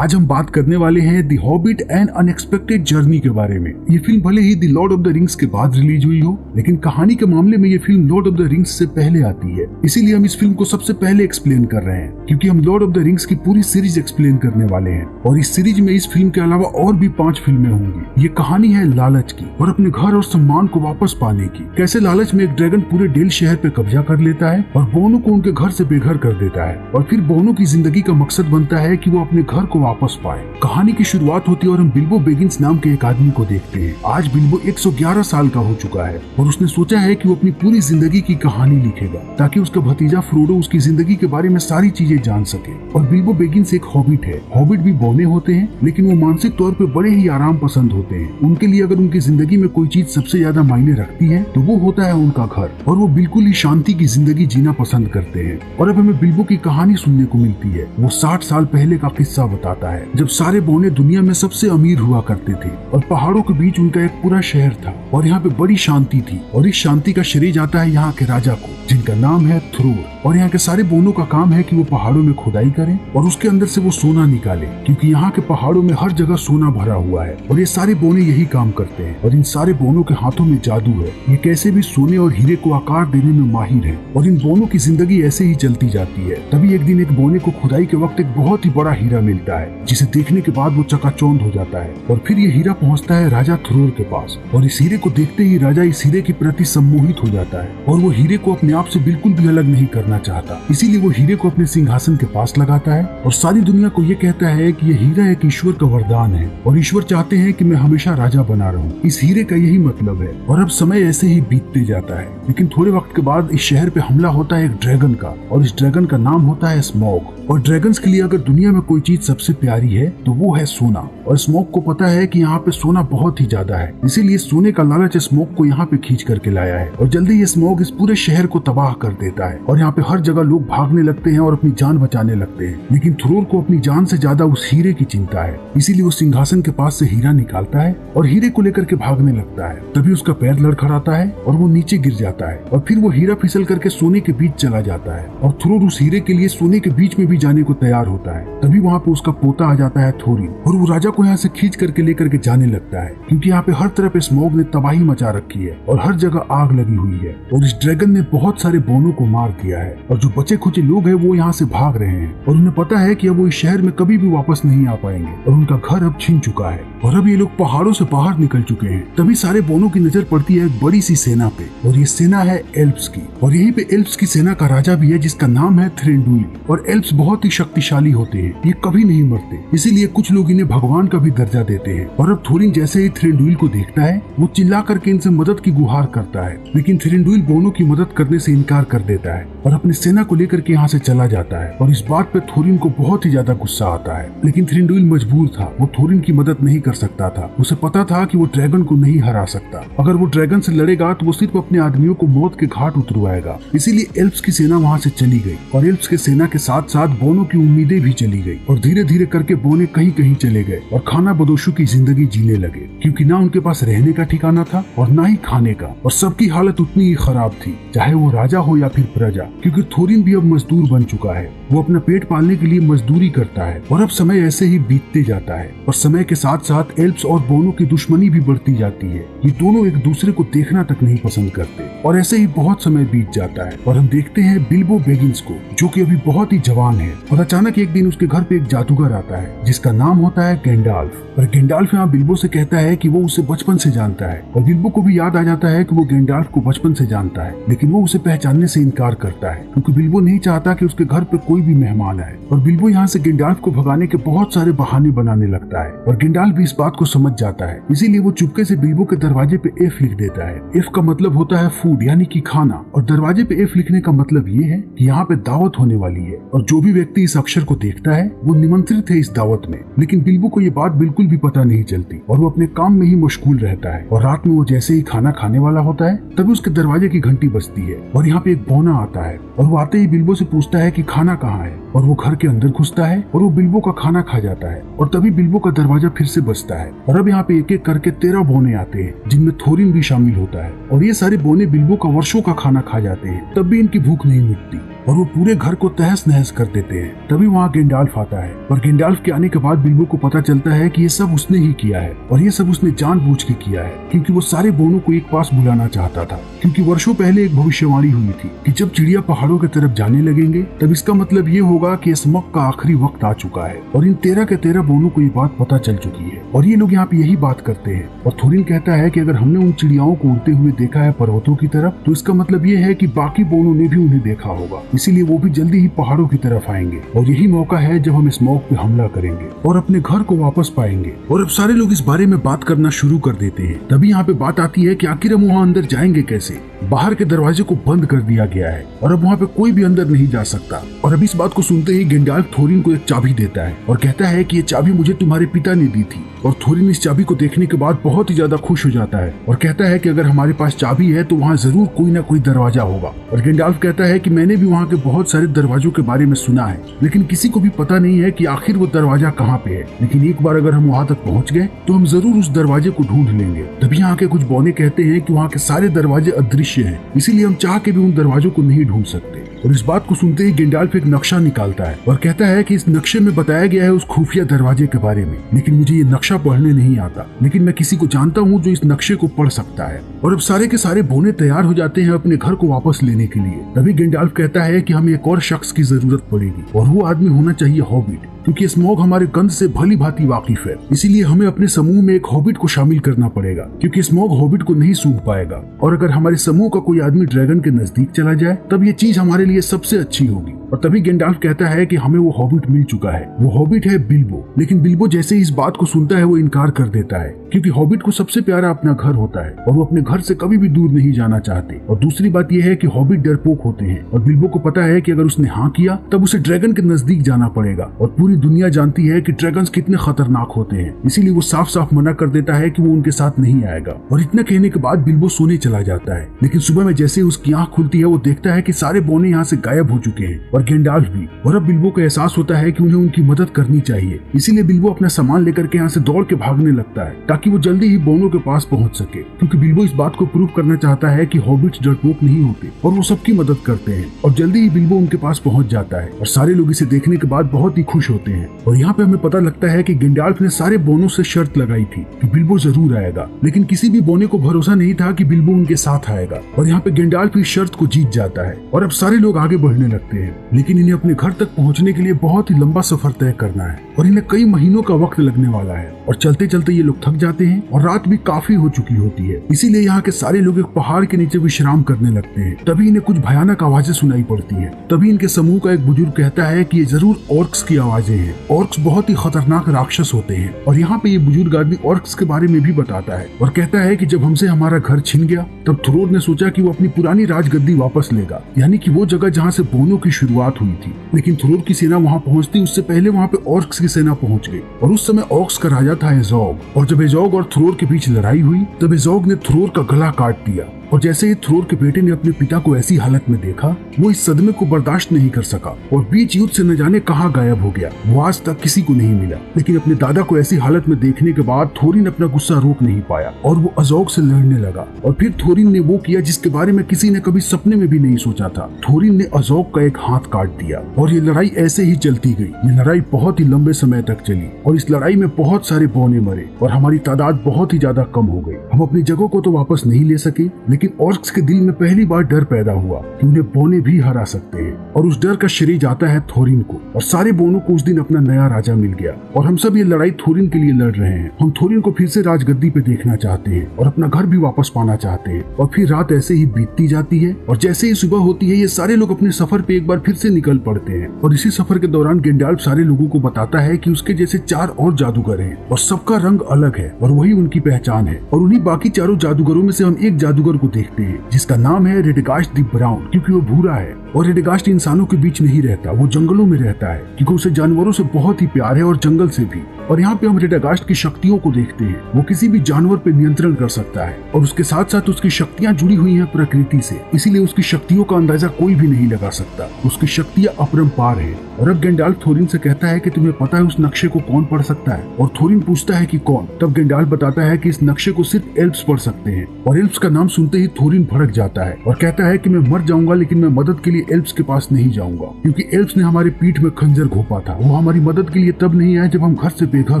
आज हम बात करने वाले हैं the Hobbit and unexpected journey के बारे में। ये फिल्म भले ही the Lord of the Rings के बाद रिलीज हुई हो, लेकिन कहानी के मामले में ये film Lord of the rings से पहले आती है। इसीलिए हम इस फिल्म को सबसे पहले एक्सप्लेन कर रहे हैं, क्योंकि हम लॉर्ड ऑफ द रिंग्स की पूरी सीरीज एक्सप्लेन करने वाले हैं। और इस सीरीज में इस फिल्म के अलावा और भी 5 फिल्में होंगी। ये कहानी है लालच की और अपने घर और सम्मान को वापस पाने की। कैसे लालच में एक ड्रैगन पूरे डेल शहर पे कब्जा कर लेता है और बोनो को उनके घर से बेघर कर देता है, और फिर बोनो की जिंदगी का मकसद बनता है कि वो अपने घर को वापस पाए। कहानी की शुरुआत होती है और हम बिल्बो बेगिंस नाम के एक आदमी को देखते हैं। आज बिल्बो 111 साल का हो चुका है और उसने सोचा है कि वो अपनी पूरी जिंदगी की कहानी लिखेगा ताकि उसका भतीजा फ्रोडो उसकी जिंदगी के बारे में सारी चीजें जान सके। और बिल्बो बेगिंस एक हॉबिट है। हॉबिट भी बौने होते हैं, लेकिन वो मानसिक तौर पे बड़े ही आराम पसंद होते हैं। उनके लिए अगर उनकी जिंदगी में कोई चीज सबसे ज्यादा मायने रखती है तो वो होता है उनका घर, और वो बिल्कुल ही शांति की जिंदगी जीना पसंद करते हैं। और अब हमें बिल्बो की कहानी सुनने को मिलती है। वो 60 साल पहले का किस्सा बताता है, जब सारे बौने दुनिया में सबसे अमीर हुआ करते थे और पहाड़ों के बीच उनका एक पूरा शहर था और यहाँ पे बड़ी शांति थी। और इस शांति का श्रेय जाता है यहाँ के राजा को, जिनका नाम है थ्रोर। और यहाँ के सारे बोनों का काम है कि वो पहाड़ों में खुदाई करें और उसके अंदर से वो सोना निकाले, क्योंकि यहाँ के पहाड़ों में हर जगह सोना भरा हुआ है और ये सारे बोने यही काम करते हैं। और इन सारे बोनों के हाथों में जादू है। ये कैसे भी सोने और हीरे को आकार देने में माहिर है और इन बोनों की जिंदगी ऐसे ही चलती जाती है। तभी एक दिन एक बोने को खुदाई के वक्त एक बहुत ही बड़ा हीरा मिलता है, जिसे देखने के बाद वो चकाचौंध हो जाता है। और फिर ये हीरा पहुंचता है राजा थ्रोर के पास, और इस हीरे को देखते ही राजा इस हीरे के प्रति सम्मोहित हो जाता है और वो हीरे को अपने आप से बिल्कुल भी अलग नहीं करना चाहता। इसीलिए वो हीरे को अपने सिंहासन के पास लगाता है और सारी दुनिया को ये कहता है कि ये हीरा एक ईश्वर का वरदान है और ईश्वर चाहते हैं कि मैं हमेशा राजा बना रहूं। इस हीरे का यही मतलब है। और अब समय ऐसे ही बीतते जाता है, लेकिन थोड़े वक्त के बाद इस शहर पे हमला होता है एक ड्रैगन का, और इस ड्रैगन का नाम होता है स्मॉग। और ड्रैगन्स के लिए अगर दुनिया में कोई चीज सबसे प्यारी है तो वो है सोना। और स्मॉग को पता है कि यहाँ पे सोना बहुत ही ज्यादा है, इसीलिए सोने का लालच स्मॉग को यहाँ पे खींच करके लाया है। और जल्दी ये स्मॉग इस पूरे शहर को तबाह कर देता है और यहाँ पे हर जगह लोग भागने लगते हैं और अपनी जान बचाने लगते हैं। लेकिन थ्रोर को अपनी जान से ज्यादा उस हीरे की चिंता है, इसीलिए वो सिंहासन के पास से हीरा निकालता है और हीरे को लेकर के भागने लगता है। तभी उसका पैर लड़खड़ाता है और वो नीचे गिर जाता है और फिर वो हीरा फिसल करके सोने के बीच चला जाता है। और थ्रोर उस हीरे के लिए सोने के बीच में भी जाने को तैयार होता है। तभी वहाँ पे उसका पोता आ जाता है थोरिन, और वो राजा को यहाँ से खींच करके लेकर के जाने लगता है, क्योंकि यहाँ पे हर तरफ स्मॉग ने तबाही मचा रखी है और हर जगह आग लगी हुई है और इस ड्रैगन ने बहुत सारे बोनों को मार दिया है। और जो बचे खुचे लोग हैं वो यहाँ से भाग रहे हैं और उन्हें पता है कि अब वो इस शहर में कभी भी वापस नहीं आ पाएंगे और उनका घर अब छिन चुका है और अब ये लोग पहाड़ों से बाहर निकल चुके हैं। तभी सारे बोनों की नजर पड़ती है एक बड़ी सी सेना पे, और ये सेना है एल्फ्स की। और यहीं पे एल्फ्स की सेना का राजा भी है, जिसका नाम है थ्रेंडुइल। और एल्फ्स बहुत ही शक्तिशाली होते हैं, ये कभी नहीं मरते, इसीलिए कुछ लोग इन्हें भगवान का भी दर्जा देते हैं। और अब थोरिन जैसे ही थ्रेंडुइल को देखता है, वो चिल्ला करके इनसे मदद की गुहार करता है, लेकिन थ्रेंडुइल बोनों की मदद करने से इनकार कर देता है और अपनी सेना को लेकर के यहाँ से चला जाता है। और इस बात पे थोरिन को बहुत ही ज्यादा गुस्सा आता है, लेकिन थ्रेंडुइल मजबूर था, वो थोरिन की मदद नहीं कर सकता था। उसे पता था कि वो ड्रैगन को नहीं हरा सकता। अगर वो ड्रैगन से लड़ेगा तो वो सिर्फ अपने आदमियों को मौत के घाट उतरवाएगा। इसीलिए एल्फ्स की सेना वहाँ से चली गई और एल्फ्स के सेना के साथ साथ बोनों की उम्मीदें भी चली गई। और धीरे धीरे करके बोने कहीं कहीं चले गए और खाना बदोशों की जिंदगी जीने लगे, क्योंकि ना उनके पास रहने का ठिकाना था और ना ही खाने का। और सबकी हालत उतनी ही खराब थी, चाहे वो राजा हो या फिर प्रजा, क्योंकि थोरिन भी अब मजदूर बन चुका है। वो अपना पेट पालने के लिए मजदूरी करता है। और अब समय ऐसे ही बीतते जाता है और समय के साथ साथ एल्फ्स और बोनों की दुश्मनी भी बढ़ती जाती है। ये दोनों एक दूसरे को देखना तक नहीं पसंद करते और ऐसे ही बहुत समय बीत जाता है और हम देखते हैं बिल्बो बेगिंस को, जो कि अभी बहुत ही जवान है। और अचानक एक दिन उसके घर पे एक जादूगर आता है जिसका नाम होता है गैंडाल्फ। और गैंडाल्फ यहाँ बिल्बो से कहता है कि वो उसे बचपन से जानता है, और बिल्बो को भी याद आ जाता है कि वो गैंडाल्फ को बचपन से जानता है, लेकिन वो उसे पहचानने से इनकार करता है, क्योंकि बिल्बो नहीं चाहता कि उसके घर पे कोई भी मेहमान आए। और बिल्बो यहाँ से गैंडाल्फ को भगाने के बहुत सारे बहाने बनाने लगता है और गैंडाल्फ भी इस बात को समझ जाता है। इसीलिए वो चुपके से बिल्बो के दरवाजे पे एफ लिख देता है। एफ का मतलब होता है फूड, यानी कि खाना, और दरवाजे पे एफ लिखने का मतलब ये है कि यहाँ पे दावत होने वाली है और जो भी व्यक्ति इस अक्षर को देखता है वो निमंत्रित है इस दावत में। लेकिन बिल्बो को ये बात बिल्कुल भी पता नहीं चलती और वो अपने काम में ही मशगूल रहता है। और रात में वो जैसे ही खाना खाने वाला होता है तभी उसके दरवाजे की घंटी बजती है और यहाँ पे एक बोना आता है और वो आते ही बिल्बो से पूछता है कि खाना कहाँ है। और वो घर के अंदर घुसता है और वो बिल्बो का खाना खा जाता है। और तभी बिल्बो का दरवाजा फिर से बजता है और अब यहाँ पे एक एक करके 13 बोने आते हैं, जिनमें थोरिन भी शामिल होता है। और ये सारे बोने बिल्बो का वर्षों का खाना खा जाते हैं, तब भी इनकी भूख नहीं मिटती। और वो पूरे घर को तहस नहस कर देते हैं। तभी वहाँ गैंडाल्फ आता है और गैंडाल्फ के आने के बाद बिल्बो को पता चलता है कि ये सब उसने ही किया है और ये सब उसने जानबूझ के किया है, क्योंकि वो सारे बोनों को एक पास बुलाना चाहता था। क्योंकि वर्षों पहले एक भविष्यवाणी हुई थी कि जब चिड़िया पहाड़ों की तरफ जाने लगेंगे तब इसका मतलब ये होगा कि स्मॉग का आखिरी वक्त आ चुका है। और इन 13 के 13 बोनों को ये बात पता चल चुकी है और ये लोग यहाँ पे यही बात करते हैं। और थोरिन कहता है कि अगर हमने उन चिड़ियाओं को उड़ते हुए देखा है पर्वतों की तरफ, तो इसका मतलब ये है कि बाकी बोनों ने भी उन्हें देखा होगा, इसीलिए वो भी जल्दी ही पहाड़ों की तरफ आएंगे और यही मौका है जब हम स्मॉग पे हमला करेंगे और अपने घर को वापस पाएंगे। और अब सारे लोग इस बारे में बात करना शुरू कर देते हैं। तभी यहाँ पे बात आती है कि आखिर हम वहाँ अंदर जाएंगे कैसे। बाहर के दरवाजे को बंद कर दिया गया है और अब वहाँ पे कोई भी अंदर नहीं जा सकता। और अब इस बात को सुनते ही गैंडाल्फ थोरिन को एक चाबी देता है और कहता है कि ये चाबी मुझे तुम्हारे पिता ने दी थी। और थोरिन इस चाबी को देखने के बाद बहुत ही ज्यादा खुश हो जाता है और कहता है कि अगर हमारे पास चाबी है तो वहाँ जरूर कोई ना कोई दरवाजा होगा। और गैंडाल्फ कहता है कि मैंने भी वहाँ के बहुत सारे दरवाजों के बारे में सुना है, लेकिन किसी को भी पता नहीं है कि आखिर वो दरवाजा कहाँ पे है। लेकिन एक बार अगर हम वहाँ तक पहुँच गए तो हम जरूर उस दरवाजे को ढूंढ लेंगे। तभी यहाँ के कुछ बौने कहते हैं कि वहाँ के सारे दरवाजे अदृश्य हैं, इसीलिए हम चाह के भी उन दरवाजों को नहीं ढूंढ सकते। और इस बात को सुनते ही गैंडाल्फ एक नक्शा निकालता है और कहता है कि इस नक्शे में बताया गया है उस खुफिया दरवाजे के बारे में, लेकिन मुझे ये नक्शा पढ़ने नहीं आता, लेकिन मैं किसी को जानता हूँ जो इस नक्शे को पढ़ सकता है। और अब सारे के सारे बोने तैयार हो जाते हैं अपने घर को वापस लेने के लिए। तभी गैंडाल्फ कहता है कि हमें एक और शख्स की जरूरत पड़ेगी और वो आदमी होना चाहिए हॉबिट, क्योंकि स्मॉग हमारे गंध से भली भांति वाकिफ है। इसीलिए हमें अपने समूह में एक हॉबिट को शामिल करना पड़ेगा, क्योंकि स्मॉग हॉबिट को नहीं सूंघ पाएगा। और अगर हमारे समूह का कोई आदमी ड्रैगन के नजदीक चला जाए तब ये चीज हमारे लिए सबसे अच्छी होगी। और तभी गैंडाल्फ कहता है कि हमें वो हॉबिट मिल चुका है, वो हॉबिट है बिल्बो। लेकिन बिल्बो जैसे ही इस बात को सुनता है वो इनकार कर देता है, क्योंकि हॉबिट को सबसे प्यारा अपना घर होता है और वो अपने घर से कभी भी दूर नहीं जाना चाहते। और दूसरी बात यह है कि हॉबिट डरपोक होते हैं और बिल्बो को पता है कि अगर उसने हाँ किया तब उसे ड्रैगन के नजदीक जाना पड़ेगा। और पूरी दुनिया जानती है कि ड्रैगन्स कितने खतरनाक होते हैं, इसीलिए वो साफ साफ मना कर देता है कि वो उनके साथ नहीं आएगा। और इतना कहने के बाद बिल्बो सोने चला जाता है। लेकिन सुबह में जैसे उसकी आंख खुलती है वो देखता है कि सारे बोने यहाँ से गायब हो चुके हैं और गैंडाल्फ भी। और अब बिल्बो को एहसास होता है कि उन्हें उनकी मदद करनी चाहिए, इसीलिए बिल्बो अपना सामान लेकर के यहाँ से दौड़ के भागने लगता है ताकि वो जल्दी ही बोनों के पास पहुंच सके। क्योंकि बिल्बो इस बात को प्रूव करना चाहता है कि हॉबिट्स डरपोक नहीं होते और वो सबकी मदद करते हैं। और जल्दी ही बिल्बो उनके पास पहुंच जाता है और सारे लोग इसे देखने के बाद बहुत ही खुश होते हैं। और यहाँ पे हमें पता लगता है कि गैंडाल्फ ने सारे बोनों से शर्त लगाई थी कि बिल्बो जरूर आएगा, लेकिन किसी भी बोने को भरोसा नहीं था कि बिल्बो उनके साथ आएगा। और यहाँ पे गैंडाल्फ इस शर्त को जीत जाता है और अब सारे लोग आगे बढ़ने लगते हैं। लेकिन इन्हें अपने घर तक पहुँचने के लिए बहुत ही लंबा सफर तय करना है और इन्हें कई महीनों का वक्त लगने वाला है। और चलते चलते ये लोग थक जाते हैं और रात भी काफी हो चुकी होती है, इसीलिए यहाँ के सारे लोग एक पहाड़ के नीचे विश्राम करने लगते हैं। तभी इन्हें कुछ भयानक आवाजें सुनाई पड़ती है। तभी इनके समूह का एक बुजुर्ग कहता है कि ये जरूर ऑर्क्स की आवाजें हैं। ऑर्क्स बहुत ही खतरनाक राक्षस होते हैं। और यहाँ पे ये बुजुर्ग आदमी ऑर्क्स के बारे में भी बताता है और कहता है कि जब हमसे हमारा घर छिन गया तब थ्रोर ने सोचा कि वो अपनी पुरानी राजगद्दी वापस लेगा, यानी कि वो जगह जहाँ से बोनों की शुरुआत हुई थी। लेकिन थ्रोर की सेना वहाँ पहुँचती उससे पहले वहाँ पे ऑर्क्स की सेना पहुँच गई और उस समय ऑर्क्स का राजा था एजोग। और जब एजोग और थ्रोर के बीच लड़ाई हुई तब एजोग ने थ्रोर का गला काट दिया। और जैसे ही थ्रोर के बेटे ने अपने पिता को ऐसी हालत में देखा वो इस सदमे को बर्दाश्त नहीं कर सका और बीच युद्ध से न जाने कहाँ गायब हो गया। वो आज तक किसी को नहीं मिला। लेकिन अपने दादा को ऐसी हालत में देखने के बाद थोरिन अपना गुस्सा रोक नहीं पाया और वो अजोग से लड़ने लगा। और फिर थोरिन ने वो किया जिसके बारे में किसी ने कभी सपने में भी नहीं सोचा था। थोरिन ने अजोग का एक हाथ काट दिया और ये लड़ाई ऐसे ही चलती गई। ये लड़ाई बहुत ही लंबे समय तक चली और इस लड़ाई में बहुत सारे बोने मरे और हमारी तादाद बहुत ही ज्यादा कम हो गई। हम अपनी जगह को तो वापस नहीं ले सके, लेकिन ऑर्क्स के दिल में पहली बार डर पैदा हुआ कि उन्हें बोने भी हरा सकते हैं। और उस डर का श्रेय जाता है थोरिन को। और सारे बोनों को उस दिन अपना नया राजा मिल गया और हम सब ये लड़ाई थोरिन के लिए लड़ रहे हैं। हम थोरिन को फिर से राजगद्दी पे देखना चाहते हैं और अपना घर भी वापस पाना चाहते हैं। और फिर रात ऐसे ही बीतती जाती है और जैसे ही सुबह होती है ये सारे लोग अपने सफर पे एक बार फिर से निकल पड़ते हैं। और इसी सफर के दौरान गैंडाल्फ सारे लोगों को बताता है कि उसके जैसे 4 और जादूगर हैं और सबका रंग अलग है और वही उनकी पहचान है। और उन्हीं बाकी 4 जादूगरों में से हम एक जादूगर को देखते हैं जिसका नाम है रेडगास्ट द ब्राउन, क्योंकि वो भूरा है। और रेडगास्ट इंसानों के बीच नहीं रहता, वो जंगलों में रहता है क्योंकि उसे जानवरों से बहुत ही प्यार है और जंगल से भी। और यहाँ पे हम रेडगास्ट की शक्तियों को देखते हैं। वो किसी भी जानवर पे नियंत्रण कर सकता है और उसके साथ साथ उसकी शक्तियाँ जुड़ी हुई हैं प्रकृति से, इसीलिए उसकी शक्तियों का अंदाजा कोई भी नहीं लगा सकता। उसकी शक्तियाँ अपरंपार है और अब गैंडाल्फ थोरिन से कहता है कि तुम्हें पता है उस नक्शे को कौन पढ़ सकता है, और थोरिन पूछता है कि कौन। तब गैंडाल्फ बताता है कि इस नक्शे को सिर्फ एल्फ्स पढ़ सकते हैं, और एल्फ्स का नाम सुनते ही थोरिन भड़क जाता है और कहता है कि मैं मर जाऊंगा लेकिन मैं मदद के लिए एल्फ्स के पास नहीं जाऊंगा, क्योंकि एल्फ्स ने हमारे पीठ में खंजर घोंपा था। वो हमारी मदद के लिए तब नहीं आए जब हम घर से बेघर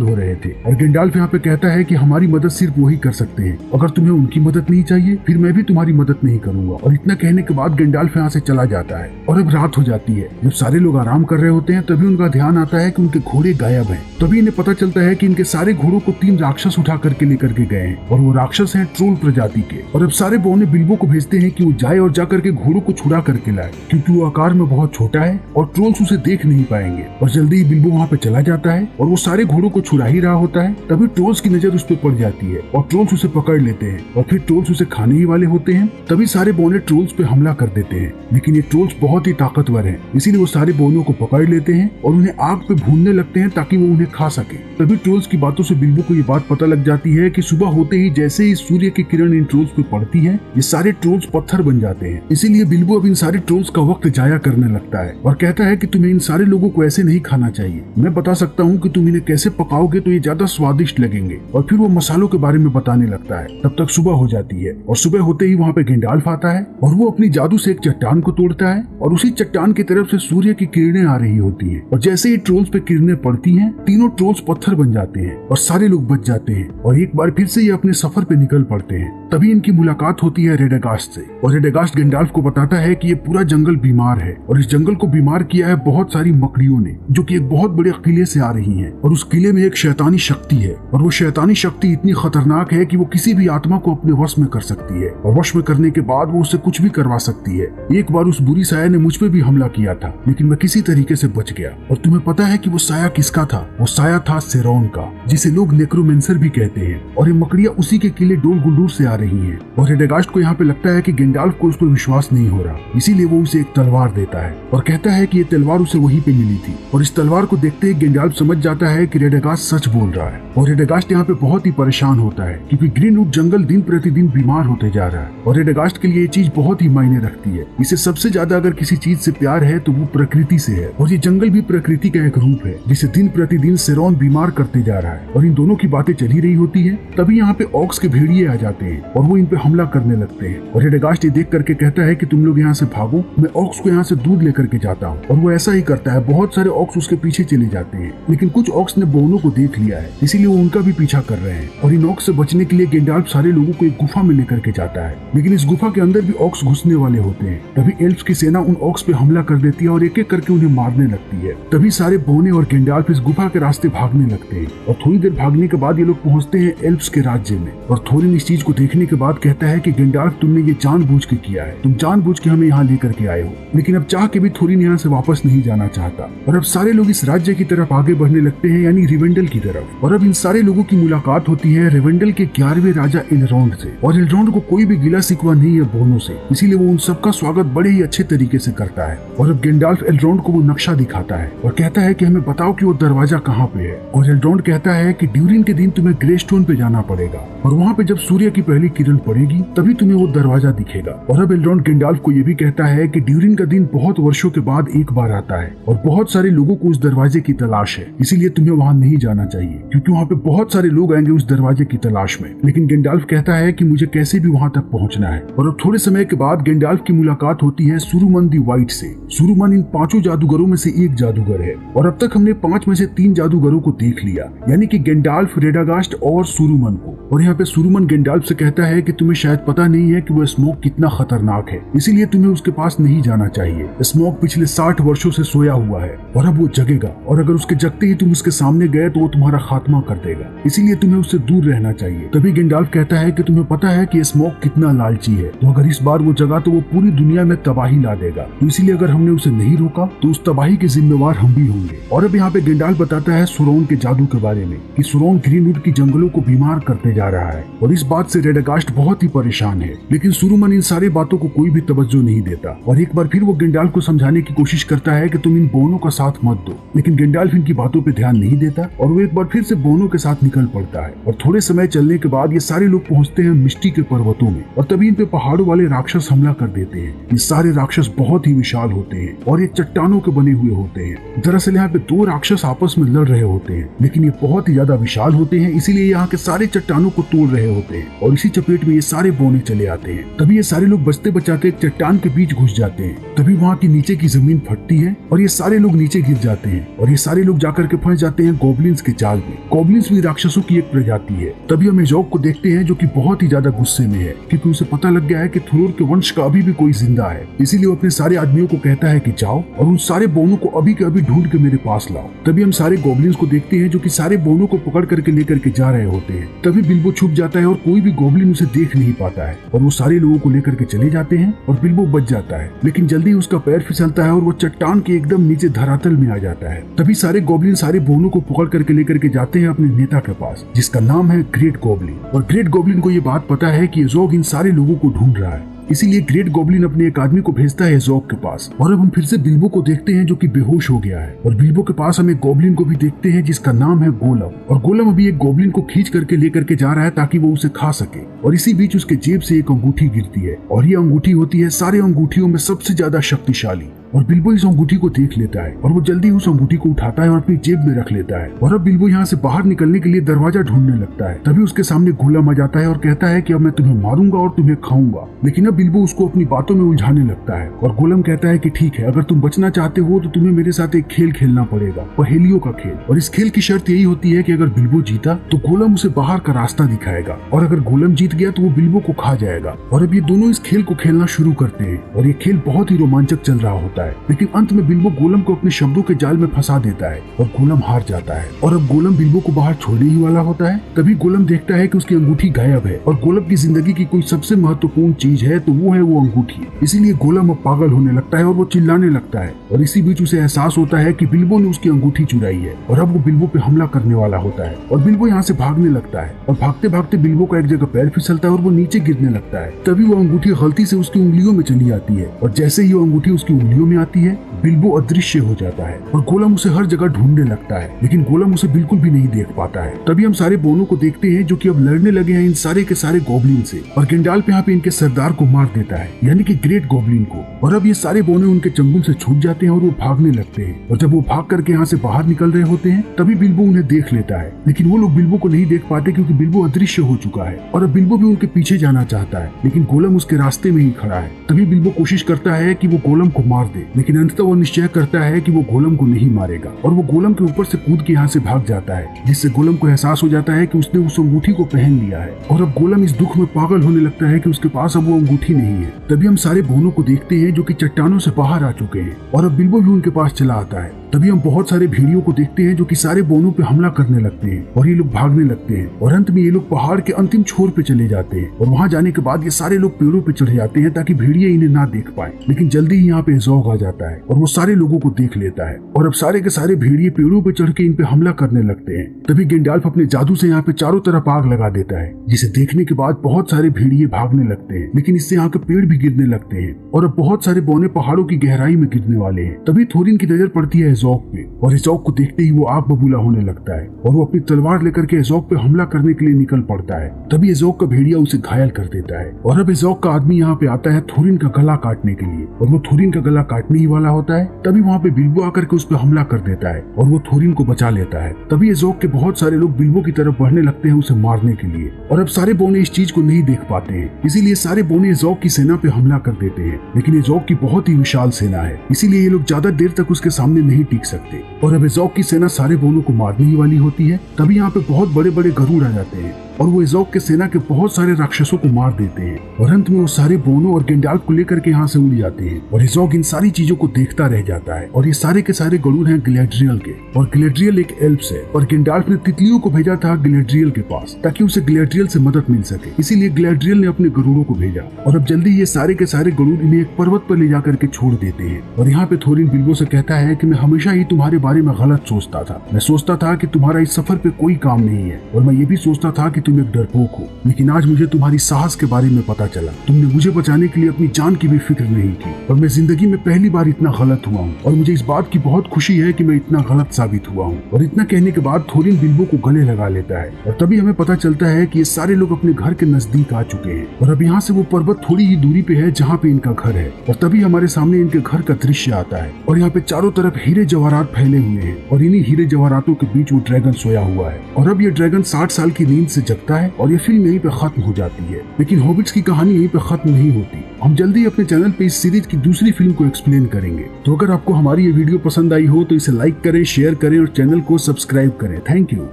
हो रहे थे। और गैंडाल्फ यहाँ पे कहता है कि हमारी मदद सिर्फ वही कर सकते हैं, अगर तुम्हें उनकी मदद नहीं चाहिए फिर मैं भी तुम्हारी मदद नहीं करूंगा। और इतना कहने के बाद गैंडाल्फ यहाँ से चला जाता है। और अब रात हो जाती है। जब सारे लोग आराम कर रहे होते हैं तभी उनका ध्यान आता है कि उनके घोड़े गायब हैं। तभी इन्हें पता चलता है कि इनके सारे घोड़ों को 3 राक्षस उठा करके लेकर के गए हैं, और वो राक्षस हैं ट्रोल प्रजाति के। और अब सारे बौने बिल्बो को भेजते हैं कि वो जाए और जाकर के घोड़ों को छुड़ा करके लाए, क्योंकि वो आकार में बहुत छोटा है और ट्रोल्स उसे देख नहीं पाएंगे। और जल्दी ही बिल्बो वहाँ पे चला जाता है और वो सारे घोड़ों को छुड़ा ही रहा होता है। तभी ट्रोल्स की नजर उस पर पड़ जाती है और ट्रोल्स उसे पकड़ लेते हैं, और फिर ट्रोल्स उसे खाने ही वाले होते हैं। तभी सारे बौने ट्रोल्स पे हमला कर देते हैं, लेकिन ये ट्रोल्स बहुत ही ताकतवर हैं, इसीलिए वो सारे बौनों को पकड़ लेते हैं और उन्हें आग पे भूनने लगते हैं ताकि वो उन्हें खा सके। तभी ट्रोल्स की बातों से बिल्बो को ये बात पता लग जाती है कि सुबह होते ही जैसे ही सूर्य की किरण इन ट्रोल्स पे पड़ती है ये सारे ट्रोल्स पत्थर बन जाते हैं। इसीलिए बिल्बो अब इन सारे ट्रोल्स का वक्त जाया करने लगता है और कहता है कि तुम्हें इन सारे लोगों को ऐसे नहीं खाना चाहिए। मैं बता सकता हूँ कि तुम इन्हें कैसे पकाओगे तो ये ज्यादा स्वादिष्ट लगेंगे। और फिर वो मसालों के बारे में बताने लगता है। तब तक सुबह हो जाती है और सुबह होते ही वहाँ पे गैंडाल्फ आता है और वो अपनी जादू से एक चट्टान को तोड़ता है और उसी चट्टान की तरफ से सूर्य की किरणें आ रही होती हैं। और जैसे ही ट्रोल्स पे किरणें पड़ती हैं तीनों ट्रोल्स पत्थर बन जाते हैं और सारे लोग बच जाते हैं और एक बार फिर से ये अपने सफर पे निकल पड़ते हैं। तभी इनकी मुलाकात होती है रेडागास्ट से, और रेडागास्ट गैंडाल्फ को बताता है कि ये पूरा जंगल बीमार है और इस जंगल को बीमार किया है बहुत सारी मकड़ियों ने, जो कि एक बहुत बड़े किले से आ रही हैं। और उस किले में एक शैतानी शक्ति है और वो शैतानी शक्ति इतनी खतरनाक है कि वो किसी भी आत्मा को अपने वश में कर सकती है, और वश में करने के बाद वो उससे कुछ भी करवा सकती है। एक बार उस बुरी साया ने मुझ पे भी हमला किया था, लेकिन मैं किसी तरीके से बच गया। और तुम्हें पता है कि वो साया किसका था? वो साया था सेरोन का, जिसे लोग नेक्रोमेंसर भी कहते हैं। और ये मकड़ियां उसी के किले डोल गुल्डूर से आ रही हैं। और रेडागास्ट को यहाँ पे लगता है कि गैंडाल्फ को उस पर विश्वास नहीं हो रहा, इसीलिए वो उसे एक तलवार देता है और कहता है कि ये तलवार उसे वहीं पे मिली थी। और इस तलवार को देखते ही गैंडाल्फ समझ जाता है कि रेडागास्ट सच बोल रहा है। और रेडागास्ट यहाँ पे बहुत ही परेशान होता है क्योंकि ग्रीनवुड जंगल दिन प्रतिदिन बीमार होते जा रहा है और रेडागास्ट के लिए ये चीज बहुत ही मायने रखती है। इसे सबसे ज्यादा अगर किसी चीज से प्यार है तो वो प्रकृति से है, और ये जंगल भी प्रकृति का एक रूप है जिसे दिन प्रतिदिन सेरोन बीमार करते जा रहा है। और इन दोनों की बातें चल ही रही होती है। तभी यहाँ पे ऑक्स के भेड़िए आ जाते हैं और वो इन पे हमला करने लगते हैं। और रेडागास्ट ये देख करके कहता है कि तुम लोग यहाँ से भागो, मैं ऑक्स को यहाँ से दूर लेकर के जाता हूँ। और वो ऐसा ही करता है। बहुत सारे ऑक्स उसके पीछे चले जाते हैं, लेकिन कुछ ऑक्स ने बोनों को देख लिया है, इसीलिए वो उनका भी पीछा कर रहे हैं। और इन ऑक्स से बचने के लिए गैंडाल्फ सारे लोगों को एक गुफा में लेकर के जाता है, लेकिन इस गुफा के अंदर भी ऑक्स घुसने वाले होते हैं। तभी एल्फ्स की सेना उन ऑक्स पे हमला कर देती है और एक एक करके उन्हें मारने लगती है। तभी सारे बोने और गैंडाल्फ इस गुफा के रास्ते भागने लगते हैं और थोड़ी देर भागने के बाद ये लोग पहुंचते हैं एल्फ्स के राज्य में। और थोरिन इस चीज को देखने के बाद कहता है कि गैंडाल्फ तुमने ये जानबूझ के किया है, तुम जानबूझ के हमें यहाँ लेकर के आए हो। लेकिन अब चाह के भी थोरिन यहाँ से वापस नहीं जाना चाहता और अब सारे लोग इस राज्य की तरफ आगे बढ़ने लगते हैं, यानी रिवेंडल की तरफ। और अब इन सारे लोगों की मुलाकात होती है रिवेंडल के 11वें राजा एलरोंड से। और एलरोंड को कोई भी गिला शिकवा नहीं है बोनों से, इसीलिए वो उन सबका स्वागत बड़े ही अच्छे तरीके से करता है। और अब गैंडाल्फ एलरोंड को वो नक्शा दिखाता है और कहता है कि हमें बताओ कि वो दरवाजा कहाँ पे है। और एलरोंड कहता है कि ड्यूरिन के दिन तुम्हें ग्रेस्टोन पे जाना पड़ेगा और वहाँ पे जब सूर्य की पहली किरण पड़ेगी तभी तुम्हें वो दरवाजा दिखेगा। और अब एलरोंड गैंडाल्फ को ये भी कहता है कि ड्यूरिन का दिन बहुत वर्षों के बाद एक बार आता है और बहुत सारे लोगों को उस दरवाजे की तलाश है, इसीलिए तुम्हें वहाँ नहीं जाना चाहिए क्योंकि वहाँ पे बहुत सारे लोग आएंगे उस दरवाजे की तलाश में। लेकिन गैंडाल्फ कहता है कि मुझे कैसे भी वहाँ तक पहुँचना है। और अब थोड़े समय के बाद गैंडाल्फ की मुलाकात होती है सुरुमन दी वाइट से। सुरुमन इन 5 जादूगरों में से एक जादूगर है और अब तक हमने 5 में से 3 जादूगरों को देख लिया, यानी कि गैंडाल्फ, रेडागास्ट और सुरुमन को। और यहाँ पे सुरुमन गैंडाल्फ से कहता है कि तुम्हें शायद पता नहीं है कि वो स्मोक कितना खतरनाक है, इसीलिए तुम्हें उसके पास नहीं जाना चाहिए। स्मोक पिछले 60 वर्षों से सोया हुआ है और अब वो जगेगा, और अगर उसके जगते ही तुम उसके सामने गए तो वो तुम्हारा खात्मा कर देगा, इसीलिए तुम्हें उससे दूर रहना चाहिए। तभी गैंडाल्फ कहता है कि तुम्हें पता है कि स्मोक कितना लालची है, तो अगर इस बार वो जगा तो वो पूरी दुनिया में तबाही ला देगा, इसीलिए अगर हमने उसे नहीं रोका तो उस तबाही के जिम्मेवार हम भी होंगे। और अब यहाँ पे गैंडाल्फ बताता है सुरौन के जादू के बारे में कि सुरॉन ग्रीनवुड की जंगलों को बीमार करते जा रहा है और इस बात से रेडागास्ट बहुत ही परेशान है। लेकिन सुरुमन इन सारी बातों को कोई भी तवज्जो नहीं देता और एक बार फिर वो गेंडाल्फ को समझाने की कोशिश करता है कि तुम इन बोनों का साथ मत दो, लेकिन गेंडाल्फ इनकी बातों पे ध्यान नहीं देता और वो एक बार फिर से बोनों के साथ निकल पड़ता है। और थोड़े समय चलने के बाद ये सारे लोग पहुंचते हैं मिस्टी के पर्वतों में और तभी इन पे पहाड़ों वाले राक्षस हमला कर देते हैं। ये सारे राक्षस बहुत ही विशाल होते हैं और ये चट्टानों के बने हुए होते हैं। दरअसल यहाँ पे दो राक्षस आपस में लड़ रहे होते हैं, लेकिन ये बहुत ही ज्यादा विशाल होते हैं, इसीलिए यहाँ के सारे चट्टानों को तोड़ रहे होते हैं और इसी चपेट में ये सारे बोने चले आते हैं। तभी ये सारे लोग बचते बचाते एक चट्टान के बीच घुस जाते हैं। तभी वहाँ की नीचे की जमीन फटती है और ये सारे लोग नीचे गिर जाते हैं और ये सारे लोग जाकर के फंस जाते हैं गॉब्लिन्स के जाल में। गॉब्लिन्स भी राक्षसों की एक प्रजाति है। तभी हम एज़ोग को देखते हैं जो कि बहुत ही ज्यादा गुस्से में है क्योंकि उसे पता लग गया है कि थोर के वंश का अभी भी कोई जिंदा है। इसीलिए वो अपने सारे आदमियों को कहता है कि जाओ और उन सारे बोनों को अभी के अभी ढूंढ के मेरे पास लाओ। तभी हम सारे गॉब्लिन्स को देखते हैं जो कि सारे बोनों को पकड़ करके लेकर के जा रहे होते हैं। तभी बिल्बो छुप जाता है और कोई भी गॉब्लिन उसे देख नहीं पाता है और वो सारे लोगों को लेकर के चले जाते हैं और बिल्बो बच जाता है। लेकिन जल्दी उसका पैर फिसलता है और वो चट्टान के एकदम नीचे धरातल में आ जाता है। तभी सारे गॉब्लिन सारे बोनों को पकड़ करके लेकर के जाते हैं अपने नेता के पास जिसका नाम है ग्रेट गॉब्लिन। और ग्रेट गॉब्लिन को ये बात पता है कि एज़ोग इन सारे लोगों को ढूंढ रहा है, इसीलिए ग्रेट गॉब्लिन अपने एक आदमी को भेजता है एज़ोग के पास। और अब हम फिर से बिल्बो को देखते हैं जो कि बेहोश हो गया है और बिल्बो के पास हम एक गॉब्लिन को भी देखते हैं जिसका नाम है गोलम। और गोलम अभी एक गॉब्लिन को खींच करके लेकर के जा रहा है ताकि वो उसे खा सके। और इसी बीच उसके जेब से एक अंगूठी गिरती है और ये अंगूठी होती है सारे अंगूठियों में सबसे ज्यादा शक्तिशाली। और बिल्बो इस अंगूठी को देख लेता है और वो जल्दी उस अंगूठी को उठाता है और अपनी जेब में रख लेता है। और अब बिल्बो यहाँ से बाहर निकलने के लिए दरवाजा ढूंढने लगता है। तभी उसके सामने गोलम आ जाता है और कहता है कि अब मैं तुम्हें मारूंगा और तुम्हें खाऊंगा। लेकिन अब बिल्बो उसको अपनी बातों में उलझाने लगता है और गोलम कहता है कि ठीक है, अगर तुम बचना चाहते हो तो तुम्हें मेरे साथ एक खेल खेलना पड़ेगा, पहेलियों का खेल। और इस खेल की शर्त यही होती है कि अगर बिल्बो जीता तो गोलम उसे बाहर का रास्ता दिखाएगा और अगर गोलम जीत गया तो वो बिल्बो को खा जाएगा। और अब ये दोनों इस खेल को खेलना शुरू करते हैं और ये खेल बहुत ही रोमांचक चल रहा होता है। लेकिन अंत बिल्बो गोलम को अपने शब्दों के जाल में फंसा देता है और गोलम हार जाता है। और अब गोलम बिल्बो को बाहर छोड़ने ही वाला होता है। तभी गोलम देखता है कि उसकी अंगूठी गायब है और गोलम की जिंदगी की कोई सबसे महत्वपूर्ण चीज है तो वो है वो अंगूठी। इसीलिए गोलम अब पागल होने लगता है और वो चिल्लाने लगता है। और इसी बीच उसे एहसास होता है कि बिल्बो ने उसकी अंगूठी चुराई है और अब वो बिल्बो पे हमला करने वाला होता है। और बिल्बो यहाँ से भागने लगता है और भागते भागते बिल्बो का एक जगह पैर फिसलता है और वो नीचे गिरने लगता है। तभी वो अंगूठी गलती से उसकी उंगलियों में चली आती है और जैसे ही वो अंगूठी उसकी उंगलियों में आती है बिल्बो अदृश्य हो जाता है और गोलम उसे हर जगह ढूंढने लगता है, लेकिन गोलम उसे बिल्कुल भी नहीं देख पाता है। तभी हम सारे बोनों को देखते हैं जो कि अब लड़ने लगे हैं इन सारे के सारे गॉब्लिन से और गेंडाल्फ यहाँ पे इनके सरदार को मार देता है, यानी कि ग्रेट गॉब्लिन को। और अब ये सारे बोने उनके चंगुल से छूट जाते हैं और वो भागने लगते हैं। और जब वो भाग करके यहाँ से बाहर निकल रहे होते हैं तभी बिल्बो उन्हें देख लेता है, लेकिन वो लोग बिल्बो को नहीं देख पाते क्योंकि बिल्बो अदृश्य हो चुका है। और अब बिल्बो भी उनके पीछे जाना चाहता है, लेकिन गोलम उसके रास्ते में ही खड़ा है। तभी बिल्बो कोशिश करता है कि वो गोलम को मार दे, लेकिन अंततः वो निश्चय करता है कि वो गोलम को नहीं मारेगा और वो गोलम के ऊपर से कूद के यहाँ से भाग जाता है, जिससे गोलम को एहसास हो जाता है कि उसने उस अंगूठी को पहन लिया है। और अब गोलम इस दुख में पागल होने लगता है कि उसके पास अब वो अंगूठी नहीं है। तभी हम सारे बोनों को देखते हैं जो कि चट्टानों से बाहर आ चुके हैं और अब बिल्बो भी उनके पास चला आता है। तभी हम बहुत सारे भेड़ियों को देखते हैं जो कि सारे बोनों पे हमला करने लगते हैं और ये लोग भागने लगते हैं और अंत में ये लोग पहाड़ के अंतिम छोर पे चले जाते हैं। और वहाँ जाने के बाद ये सारे लोग पेड़ों पे चढ़ जाते हैं ताकि भेड़िए इन्हें ना देख पाए। लेकिन जल्दी ही यहाँ पे एज़ोग आ जाता है और वो सारे लोगों को देख लेता है और अब सारे के सारे भेड़िए पेड़ों पे चढ़ के इन पे हमला करने लगते हैं। तभी गेंडाल्फ अपने जादू से यहाँ पे चारों तरफ आग लगा देता है, जिसे देखने के बाद बहुत सारे भेड़िए भागने लगते हैं, लेकिन इससे यहाँ के पेड़ भी गिरने लगते हैं और अब बहुत सारे बोने पहाड़ों की गहराई में गिरने वाले हैं। तभी थोरिन की नजर पड़ती है एज़ोग पे और एज़ोग को देखते ही वो आग बबूला होने लगता है और वो अपनी तलवार लेकर के एज़ोग पे हमला करने के लिए निकल पड़ता है। तभी एज़ोग का भेड़िया उसे घायल कर देता है और अब एज़ोग का आदमी यहाँ पे आता है थोरिन का गला काटने के लिए और वो थोरिन का गला काटने ही वाला होता है। तभी वहाँ पे बिल्बो आकर के उस पर हमला कर देता है और वो थोरिन को बचा लेता है। तभी एज़ोग के बहुत सारे लोग बिल्बो की तरफ बढ़ने लगते हैं उसे मारने के लिए और अब सारे बोने इस चीज को नहीं देख पाते हैं, इसीलिए सारे बोने एज़ोग की सेना पे हमला कर देते हैं। लेकिन एज़ोग की बहुत ही विशाल सेना है, इसीलिए ये लोग ज्यादा देर तक उसके सामने नहीं टिक सकते और अब एज़ोग की सेना सारे बोनों को मारने ही वाली होती है। तभी यहाँ पे बहुत बड़े बड़े गरुड़ आ जाते हैं और वो इज़ोक के सेना के बहुत सारे राक्षसों को मार देते हैं और अंत में वो सारे बोनो और गेंडाल्फ को लेकर के यहाँ से उड़ जाते हैं और इज़ोक इन सारी चीजों को देखता रह जाता है। और ये सारे के सारे गरुड़ हैं गैलेड्रियल के और गैलेड्रियल एक एल्फ्स है और गेंडाल्फ ने तितलियों को भेजा था गैलेड्रियल के पास ताकि उसे गैलेड्रियल से मदद मिल सके, इसीलिए गैलेड्रियल ने अपने गरुड़ों को भेजा और अब जल्दी ये सारे के सारे गरुड़ इन्हें एक पर्वत पर ले जाकर के छोड़ देते हैं। और यहाँ पे थोरिन बिल्बो से कहता है कि मैं हमेशा ही तुम्हारे बारे में गलत सोचता था, मैं सोचता था कि तुम्हारा इस सफर पे कोई काम नहीं है और मैं ये भी सोचता था कि तुम एक डरपोक हो, लेकिन आज मुझे तुम्हारी साहस के बारे में पता चला। तुमने मुझे बचाने के लिए अपनी जान की भी फिक्र नहीं की और मैं जिंदगी में पहली बार इतना गलत हुआ हूँ और मुझे इस बात की बहुत खुशी है कि मैं इतना गलत साबित हुआ हूँ। और इतना कहने के बाद थोरिन बिल्बो को गले लगा लेता है और तभी हमें पता चलता है कि ये सारे लोग अपने घर के नजदीक आ चुके हैं और अब यहाँ से वो पर्वत थोड़ी ही दूरी पे है जहाँ पे इनका घर है। और तभी हमारे सामने इनके घर का दृश्य आता है और यहाँ पे चारों तरफ हीरे जवाहरात फैले हुए हैं और इन्हीं हीरे जवाहरातों के बीच वो ड्रैगन सोया हुआ है और अब ये ड्रैगन 60 साल की नींद से जगता है और ये फिल्म यहीं पे खत्म हो जाती है। लेकिन हॉबिट्स की कहानी यहीं पे खत्म नहीं होती, हम जल्दी अपने चैनल पे इस सीरीज की दूसरी फिल्म को एक्सप्लेन करेंगे। तो अगर आपको हमारी ये वीडियो पसंद आई हो तो इसे लाइक करें, शेयर करें और चैनल को सब्सक्राइब करें। Thank you.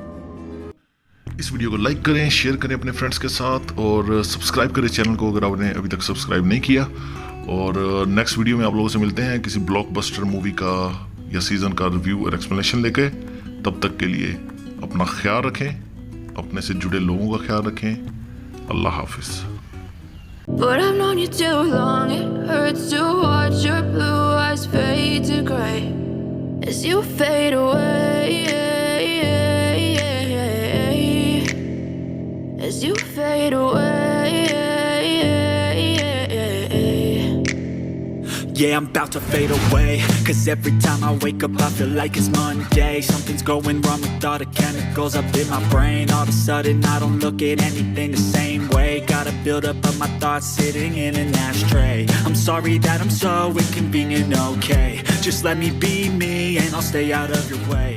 इस वीडियो को लाइक करें, शेयर करें अपने फ्रेंड्स के साथ और सब्सक्राइब करें चैनल को अगर आपने अभी तक सब्सक्राइब नहीं किया। और नेक्स्ट वीडियो में आप लोगों से मिलते हैं किसी ब्लॉकबस्टर मूवी का या सीजन का रिव्यू और एक्सप्लेनेशन लेके। तब तक के लिए अपना ख्याल रखें, अपने से जुड़े लोगों का ख्याल रखें। अल्लाह हाफिज। But I've known you too long, it hurts to watch your blue eyes fade to gray as you fade away, as you fade away. Yeah, I'm about to fade away, cause every time I wake up I feel like it's Monday. Something's going wrong with all the chemicals up in my brain. All of a sudden I don't look at anything the same way. Got a build up of my thoughts sitting in an ashtray. I'm sorry that I'm so inconvenient, okay. Just let me be me and I'll stay out of your way.